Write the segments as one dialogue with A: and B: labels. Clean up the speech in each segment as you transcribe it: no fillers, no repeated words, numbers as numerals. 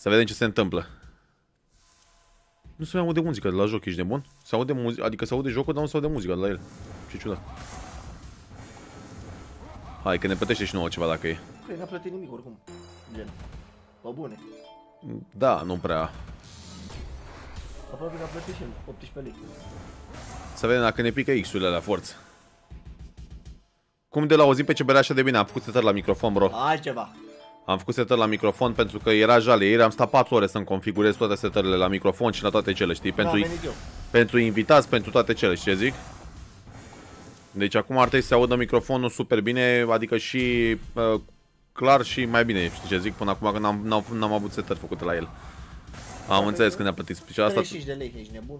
A: Să vedem ce se întâmplă. Nu se mai aude muzica de la joc, ești nebun? Se aude muzica, adică se aude jocul, dar nu se aude muzica de la el. Ce ciudat. Hai, că ne plătește și nouă ceva dacă e.
B: Păi n-a plătit nimic oricum. Gen. Bă, bune.
A: Da, nu prea.
B: Aproape că a plătit și 18 lei.
A: Să vedem dacă ne pică X-urile la forță. Cum de la o zi pe ce berea așa de bine? Am făcut setări la microfon, bro.
B: Altceva.
A: Am făcut setări la microfon pentru că era jale. Ieri am stat 4 ore să-mi configurez toate setările la microfon și la toate cele, știi? Pentru invitați, pentru toate cele, știi ce zic? Deci acum ar trebui să se audă microfonul super bine, adică și clar și mai bine, știi ce zic? Până acum că n-am avut setări făcute la el. Am înțeles când ne-a plătit special asta.
B: 35 de lei, ești nebun?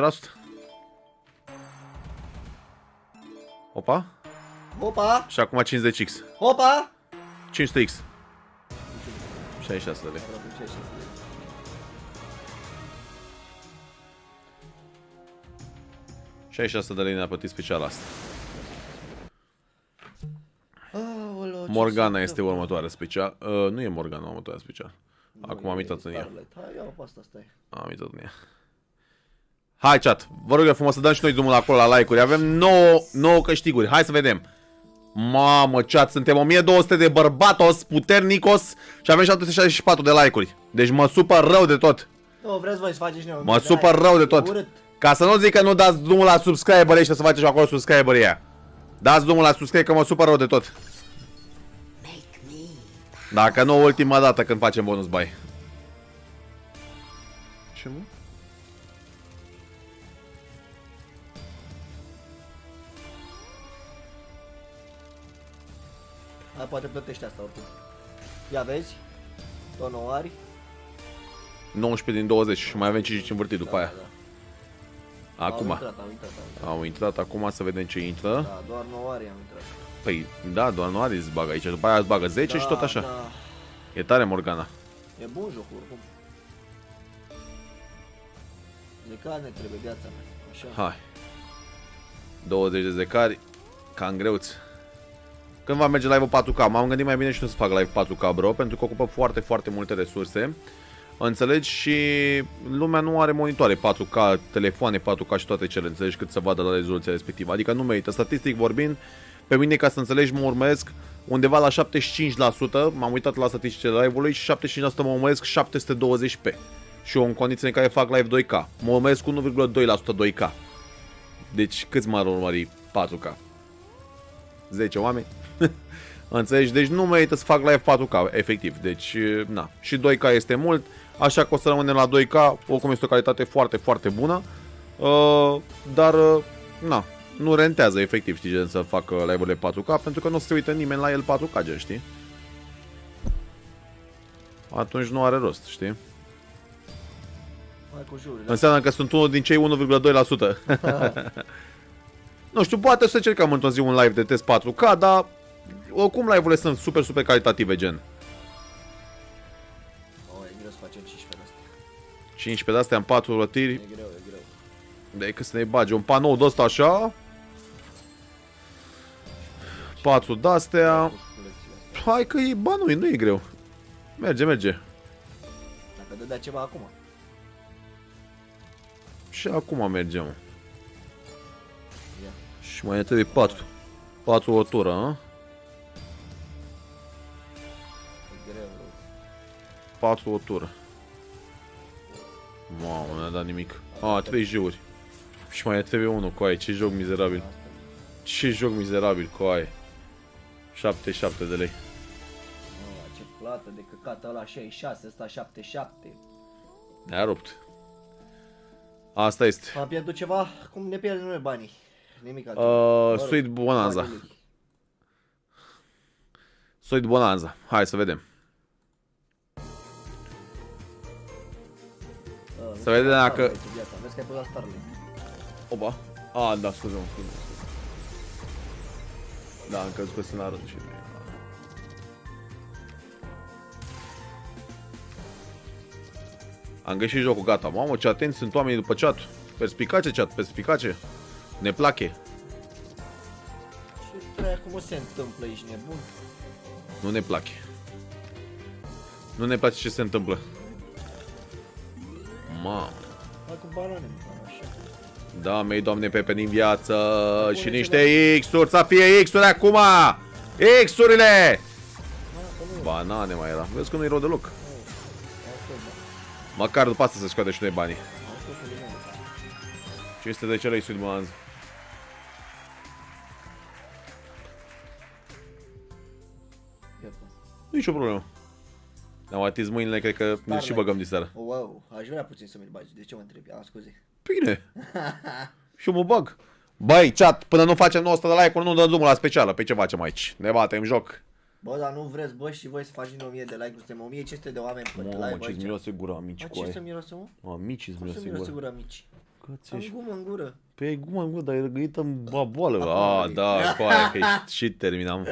A: 10%. Opa.
B: Opa!
A: Și acum 50x.
B: Opa!
A: 500x. 66 de lei. 66 de lei ne-a plătit special asta. Morgana este următoarea special. Nu e Morgana următoarea special. Acum am uitat în ea. Am uitat în ea. Hai chat, vă rog eu frumos să dăm și noi drumul acolo la like-uri. Avem 9 câștiguri. Hai să vedem. Mamă, chat, suntem 1200 de bărbatos, puternicos și avem 764 de like-uri. Deci mă supăr rău de tot.
B: Nu, vreți voi să faceți noi.
A: Mă supăr rău de tot. Ca să nu zic că nu dați drumul la subscriber și să faceți acolo subscriber ea. Dați drumul la subscribe că mă supăr rău de tot. Dacă nu, ultima dată când facem bonus buy. Ce mă?
B: Hai, poate plătește asta oricum. Ia vezi? Tot 9 ari.
A: 19 din 20 și mai avem 5 învârtit după aia.
B: Da.
A: Acum.
B: Au
A: intrat acum să vedem ce intră.
B: Da, doar 9 ari am intrat.
A: Păi, da, doar 9 ari îți bagă aici, după aia îți bagă 10
B: da,
A: și tot așa.
B: Da.
A: E tare Morgana.
B: E bun jocul oricum. Zecari ne trebuie viața mea. Așa.
A: Hai. 20 de zecari. Cam greuți. Când va merge live-ul 4K? M-am gândit mai bine și nu să fac live 4K, bro, pentru că ocupă foarte, foarte multe resurse. Înțelegi? Și lumea nu are monitoare 4K, telefoane 4K și toate cele, înțelegi, cât să vadă la rezoluția respectivă. Adică nu merită. Statistic vorbind, pe mine, ca să înțelegi, mă urmăresc undeva la 75%, m-am uitat la statisticile live-ului și 75% mă urmăresc 720p. Și eu în condițiile în care fac live 2K. Mă urmăresc 1,2% 2K. Deci câți m-ar urmări 4K? 10 oameni? Înțelegi? Deci nu merită să fac live 4K, efectiv. Deci, na. Și 2K este mult, așa că o să rămânem la 2K. Oricum este o calitate foarte, foarte bună. Dar, na. Nu rentează, efectiv, știi, gen, să fac live-urile 4K, pentru că nu se uită nimeni la el 4K, gen, știi? Atunci nu are rost, știi? Înseamnă că sunt unul din cei 1,2%. Nu știu, poate să cercăm într-o zi un live de test 4K, dar oricum live-urile sunt super, super calitative, gen.
B: E greu să facem 15 de astea.
A: 15 de astea în 4 rătiri.
B: E greu, e greu.
A: De că să ne bage un panou de ăsta așa. 4 de astea. Hai că e, ba nu e greu. Merge, merge.
B: Dacă dădea ceva acum.
A: Și acum mergem. Și mai trebuie 4. 4 o tură, a? 4 o tură. Mamă, nu mi-a dat nimic. 3 juri. Și mai trebuie unul cu aia. Ce joc mizerabil. Ce joc mizerabil cu aia. 77 de lei.
B: Ce plată de căcat, ăla 66, ăsta 77.
A: Ne-a rupt. Asta este.
B: Am pierdut ceva? Cum ne pierdem noi banii? Nimic altceva.
A: Sweet Bonanza. Sweet Bonanza. Hai să vedem. Să vedem dacă...
B: Vezi că ai pus la Starlink.
A: Opa. Da, scuze-mă. Da, am crezut că sunt la rând și... Am găsit jocul, gata. Mamă, ce atenți sunt oamenii după chat. Perspicace, chat, perspicace. Ne place.
B: Ce treia, cum se întâmplă, ești nebun?
A: Nu ne place. Nu ne place ce se întâmplă. Mamă.
B: Hai cu banane, mă, așa.
A: Da, mei doamne Pepe din viață. Și niște X-uri, să fie X-uri acum! X-urile! Banane mai era. Vezi că nu-i rău deloc. Măcar după asta să scoate și noi banii. 510 lei Sweet Bonanza. Nici o problemă. Ne-au atins mâinile, cred că ne și băgăm diseară.
B: Wow, aș vrea puțin să mi-l bagi. De ce mă întrebi? Scuze.
A: Bine. Și eu mă bag. Băi, chat, până nu facem 900 de like-uri, nu dăm drumul la specială. Pe ce facem aici? Ne batem joc.
B: Bă, dar nu vreți, bă, și voi să faci din 1000 de like-uri, suntem 1500 de oameni pe live.
A: Mamă, ce-ți miroase gura, mici cu
B: ce
A: aia.
B: să miroase, mă?
A: Mici îți
B: Cum să
A: miroase
B: miroase
A: gura.
B: gura mici?
A: Am
B: Am gumă în gură.
A: Pe ai gumă în gură, dar e răgăită în baboală. Da, cu aia, că ești și terminam.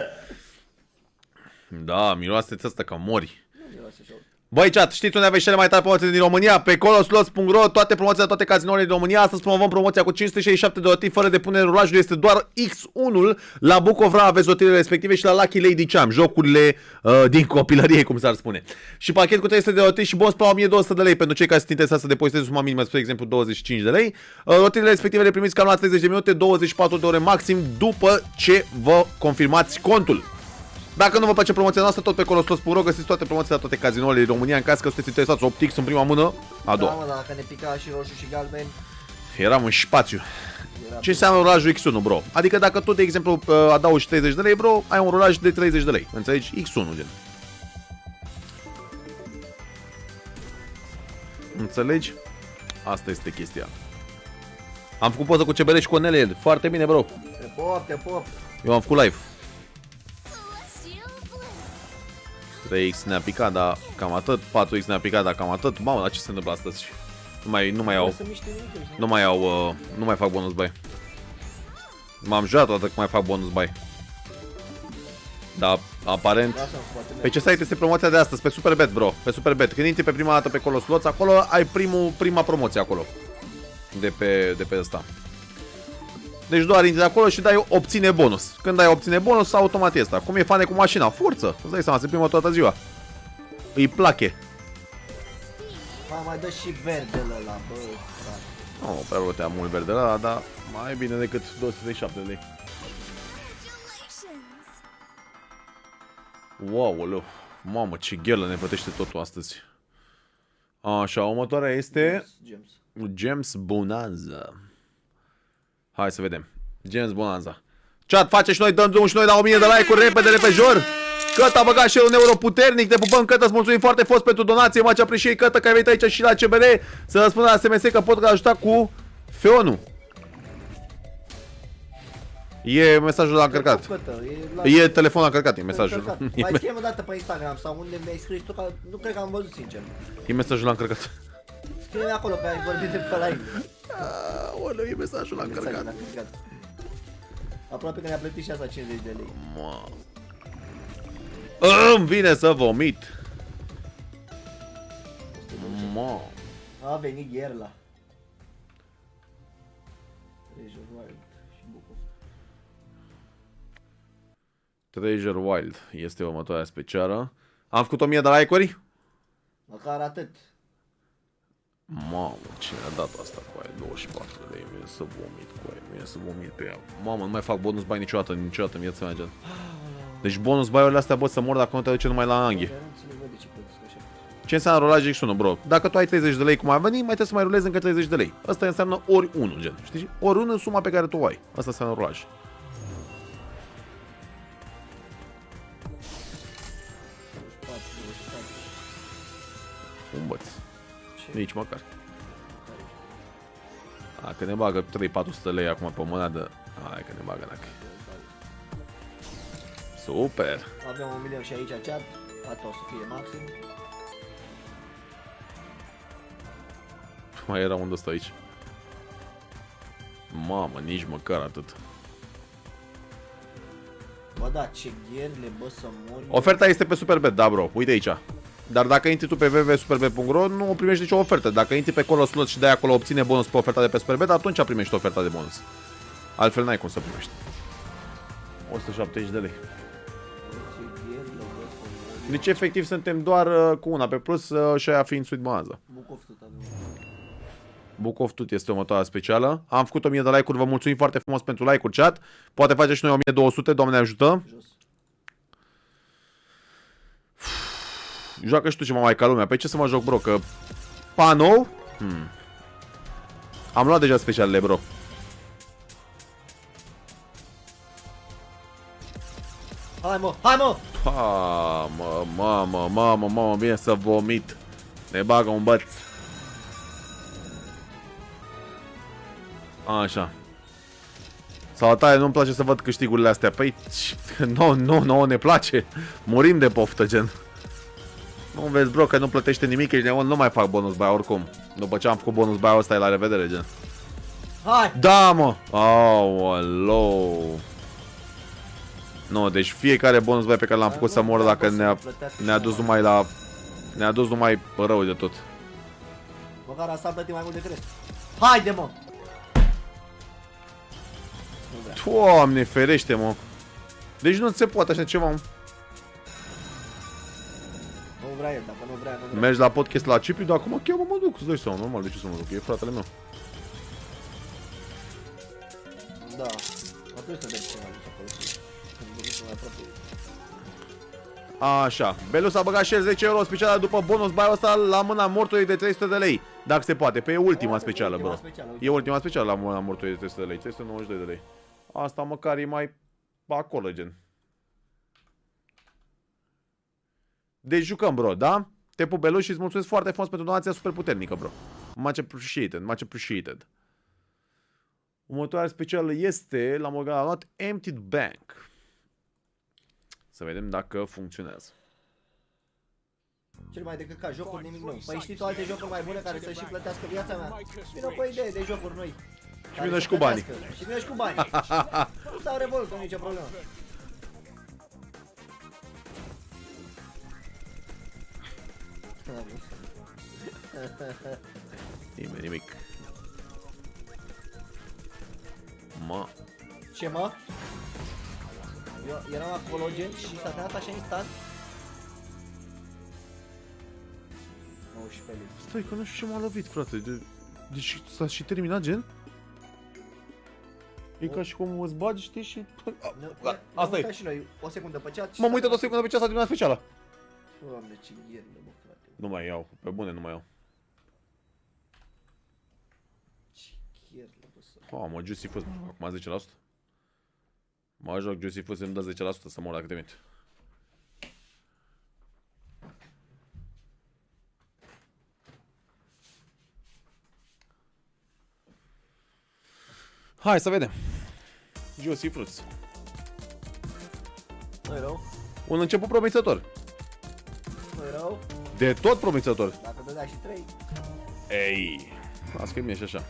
A: Da, miroase-ți asta ca mori.
B: Nu miroase așa.
A: Băi, chat, știți unde aveți cele mai tari promoții din România? Pe coloslots.ro, toate promoțiile, toate cazinourile din România. Astăzi promovăm promoția cu 567 de OT fără depunere rulajului. Este doar X1-ul. La Bucovra aveți OT-urile respective și la Lucky Lady Cham, jocurile din copilărie, cum s-ar spune. Și pachet cu 300 de OT și bonus pe 1200 de lei pentru cei care sunt interesați să depoziteze suma minimă, spre exemplu 25 de lei. OT-urile respective le primiți cam la 30 de minute, 24 de ore maxim după ce vă confirmați contul. Dacă nu vă place promoția noastră, tot pe coloslos.ro găsiți toate promoțiile la toate cazinourile din România. În caz că sunteți interesați, 8X în prima mână, a doua.
B: Da, mă, dacă ne pica și roșu și galben.
A: Eram în spațiu. Ce înseamnă rulajul X1, bro? Adică dacă tu, de exemplu, adaugi 30 de lei, bro, ai un rulaj de 30 de lei. Înțelegi? X1, gen. Înțelegi? Asta este chestia. Am făcut poză cu CBR și cu Onele. Foarte bine, bro.
B: Te pop, te pop.
A: Eu am făcut live. 3X ne-a picat, dar cam atât. 4X ne-a picat, dar cam atât. Mamă, dar ce se întâmplă astăzi? Nu mai fac bonus buy. M-am jurat toată că mai fac bonus buy. Dar aparent. Pe ce site este promoția de astăzi? Pe Superbet, bro. Pe Superbet. Când intri pe prima dată pe Coloslots, acolo ai prima promoție acolo. De pe ăsta. Deci doar intri de acolo și dai obține bonus. Când dai obține bonus, automat e asta. Cum e fane cu mașina? Forță. Îți dai seama, se plimbă toată ziua. Îi place.
B: Mai dă și verdele ăla, bă, frate.
A: Nu, prea rotea mult verdele ăla, dar mai bine decât 237 de lei. Wow, mamă, ce ghelă ne plătește totul astăzi. Așa, următoarea este James Bonanza. Hai să vedem. James Bonanza. Chat, face și noi, dăm drumul și noi la 1000 de like-uri repede, repejor. Cătă a băgat și el un euro puternic. Te pupăm, Cătă, îți mulțumim foarte fost pentru donație. Mă apreciez, Cătă, că ai venit aici și la CBR să răspundă la SMS că pot ajuta cu Feonu. E mesajul la încărcat. E telefonul încărcat, e mesajul.
B: Mai scrie-mi o dată pe Instagram sau unde mi-ai scris tu, că nu cred că am văzut, sincer.
A: E mesajul la încărcat.
B: Scrie-mi acolo că ai vorbit de pe live.
A: Aoleu, e mesajul la încărcat.
B: Aproape că ne-a plătit și asta 50 de lei.
A: Îmi vine să vomit.
B: A venit Gherla. Treasure Wild și Bucov.
A: Treasure Wild este următoarea specială. Am făcut 1000 de like-uri?
B: Măcar atât.
A: Mamă, cine a dat asta cu aia? 24 de lei, vine să vomit cu aia, vine să vomit pe ea. Mamă, nu mai fac bonus buy niciodată în viața mea, gen. Deci bonus buy-urile astea, bă, să mor dacă nu te duce numai la Anghi. Ce înseamnă rolaj X1, bro? Dacă tu ai 30 de lei cum ai venit, mai trebuie să mai rulezi încă 30 de lei. Asta înseamnă ori 1, gen. Știi? Ori 1 în suma pe care tu o ai. Asta înseamnă rolaj. Umbăți. Nici măcar. Că ne bagă 3-400 lei acum pe monedă. Hai că ne bagă dacă. Super.
B: Avem 1 milion și aici chat. Asta o să fie maxim.
A: Mai era unde stă aici. Mamă, nici măcar atât.
B: Bă, da, ce gherle, bă, să mori.
A: Oferta este pe Superbet, da, bro. Uite aici. Dar dacă intri tu pe www.superbet.ro, nu primești nicio ofertă. Dacă intri pe Coloslots și dai acolo obține bonus pe oferta de pe Superbet, atunci primești oferta de bonus. Altfel n-ai cum să primești. 170 de lei. Deci efectiv suntem doar cu una pe plus și aia fiind Sweet Bonanza.
B: Bucov tot adevărat.
A: Book of Tooth este următoarea specială. Am făcut 1000 de like-uri, vă mulțumim foarte frumos pentru like-uri, chat. Poate face și noi 1200, Doamne ajută.
B: Jos.
A: Joacă și tu ceva mai ca lumea. Pe ce să mă joc, bro? Că panou? Am luat deja specialele, bro.
B: Hai mă, hai mă!
A: Mamă, vine să vomit. Ne bagă un băț. Așa. Salutare, nu-mi place să văd câștigurile astea. Păi, nu ne place. Murim de poftă, gen. Nu vezi, bro, că nu plătește nimic, ești neon, nu mai fac bonus buy oricum. După ce am făcut bonus buy ăsta, e la revedere, gen.
B: Hai!
A: Da, mă! Aoleu. Nu, deci fiecare bonus buy pe care l-am făcut să mor dacă ne-a dus numai la... Ne-a dus numai rău de tot.
B: Măcar asta plăti mai mult decât rest. Haide, mă! Nu vrea.
A: Doamne, ferește, mă. Deci nu se poate așa ceva, mă.
B: Nu vrea el, dacă nu vrea, nu vrea.
A: Mergi la podcast la Cipiu, dar acum mă duc, îți dai seama, normal, de ce să mă duc, e fratele meu.
B: Da. Mă trebuie să dăm ceva de acolo. Când veniți mai aproape.
A: Așa, Belus a băgat și el 10 euro specială după bonus buy-ul ăsta la mâna mortului de 300 de lei. Dacă se poate, pe e ultima specială, bro. E ultima specială la mâna mortului de 300 de lei, 392 de lei. Asta măcar e mai acolo, gen. Deci jucăm, bro, da? Te pup, Belus, și îți mulțumesc foarte frumos pentru donația super puternică, bro. Much appreciated, much appreciated. Următoarea specială este, la Morgan, a luat Emptied Bank. Să vedem dacă funcționează.
B: Cel mai decât ca jocuri, nimic nou. Păi știi tu alte jocuri mai bune care să și plătească viața mea? Vină cu o idee de jocuri noi.
A: Și vină și cu banii.
B: Și vină și cu banii. Nu stau revolt, nu nicio problemă.
A: Nimic. Mă.
B: Ce, mă? Eu eram acolo, gen, și s-a terminat așa instant. 19 lei.
A: Stai că nu știu ce m-a lovit, frate. Deci s-a și terminat, gen? E ca și cum îți bagi, știi, și... Asta e.
B: Și noi, o secundă pe chat.
A: M-am uitat o secundă pe ce s-a terminat speciala.
B: Doamne, ce ghernă, bă, frate.
A: Nu mai iau, pe bune nu mai iau.
B: Ce ghernă, bă, să...
A: Mă, Juicy Fuzz, acum 10%. Mă joc Juicy Fuzz, îmi dă 10% să mor dacă te mint. Hai să vedem. Juicy Fruits.
B: Nu-i rău?
A: Un început promițător.
B: Nu-i rău?
A: De tot promițător.
B: Dacă dădea și 3,
A: Ei. Las că mie și așa.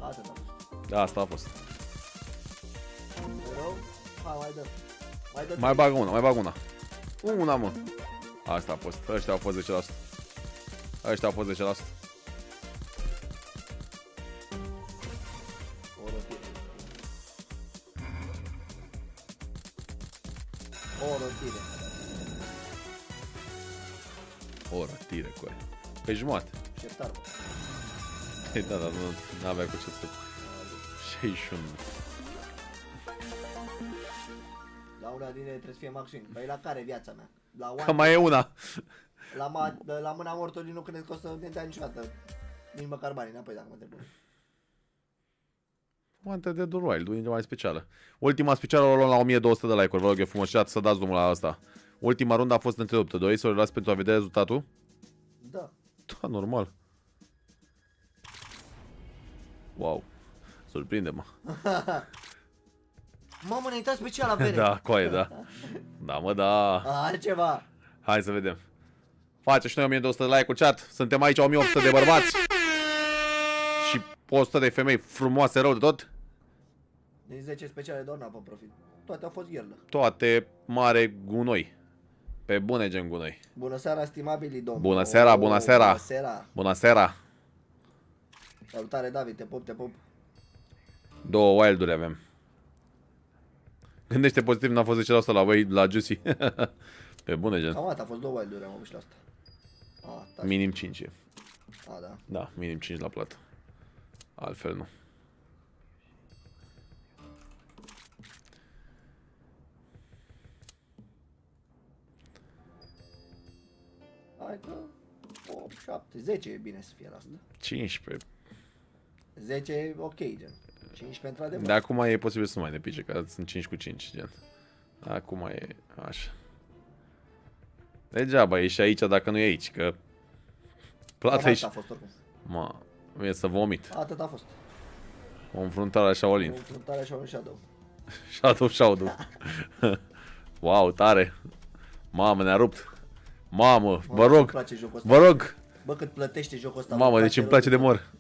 B: atât a fost.
A: Da, asta a fost.
B: Nu-i rău? Hai, mai dă. Mai dă.
A: Mai bag una, mai bag una. Una, mă. Asta a fost. Ăștia au fost 10%. Ăștia au fost 10%.
B: O rotire. O rotire.
A: O rătire cu aia. Pe jumate.
B: Șeptar, bă.
A: Da, nu avea cu ce să... 61.
B: La una din ele trebuie să fie maxim. Păi la care viața mea? La
A: Că mai e una.
B: la mâna mortului nu cred că o să ne dea niciodată. Nici măcar banii înapoi dacă mă întreb.
A: Wanted de Wild, unde mai specială. Ultima specială o luăm la 1200 de like-uri. Vă rog eu frumos să dați drumul la asta. Ultima rundă a fost întreruptă. Doriți să o las pentru a vedea rezultatul?
B: Da.
A: Da, normal. Wow. Surprinde-mă.
B: Mamă, ne-ai uitat special la bere.
A: Da, coaie, da. Da, mă, da.
B: Altceva.
A: Hai să vedem. Face și noi 1200 de like-uri, chat. Suntem aici 1800 de bărbați. Și 100 de femei frumoase rău de tot.
B: Din 10 speciale doar n-am pe profit. Toate au fost gherlă.
A: Toate mare gunoi. Pe bune gen gunoi.
B: Bună seara, stimabili domni.
A: Bună seara, bună seara.
B: Bună seara.
A: Bună seara.
B: Salutare, David, te pup, te pup.
A: Două wild-uri avem. Gândește pozitiv, n-a fost 10% la voi, la Juicy. Pe bune gen.
B: Cam atât, a fost 2 wild-uri, am avut și la asta.
A: Minim 5.
B: A, da.
A: Da, minim 5 la plată. Altfel nu.
B: Hai că 8, 7, 10 e bine să fie la asta.
A: 15.
B: 10 e ok, gen. 15 într-adevăr.
A: De acum e posibil să nu mai ne pice, că sunt 5 cu 5, gen. Acum e așa. Degeaba ești aici dacă nu e aici, că... Plata
B: Atât
A: ești...
B: a fost oricum.
A: Ma, e să vomit.
B: Atât a fost.
A: O înfruntare la Shaolin.
B: O înfruntare și un shadow.
A: Shadow. Wow, tare. Mamă, ne-a rupt. Mamă, vă rog,
B: Place jocul ăsta.
A: vă rog.
B: Bă, cât plătește jocul ăsta.
A: Mamă, deci îmi place de mor.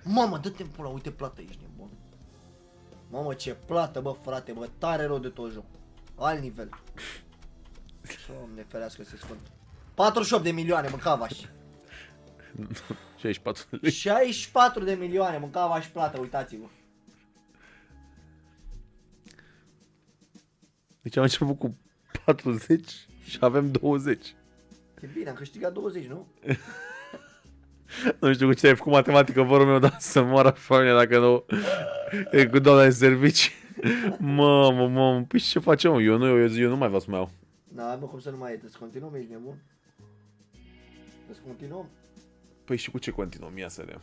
B: Mamă, dă-te în pula, uite plată, ești nebun. Mamă, ce plată, bă, frate, bă, tare rău de tot jocul. Alt nivel. Doamne ferească să sfânt. 48 de milioane, mâncava și.
A: 64 lei.
B: 64 de milioane, mâncava și plată, uitați-vă.
A: Deci am început cu 40 și avem 20.
B: E bine, am câștigat 20, nu?
A: Nu știu cu ce ai făcut matematică, vorul meu, dar să moară familia dacă nu e cu doamna de servici. Mamă, păi ce facem? Eu nu mai vreau să mai iau.
B: N-ai, mă, cum să nu mai e, să continuăm, ești nebun? Să continuăm?
A: Păi și cu ce continuăm? Ia să vedem.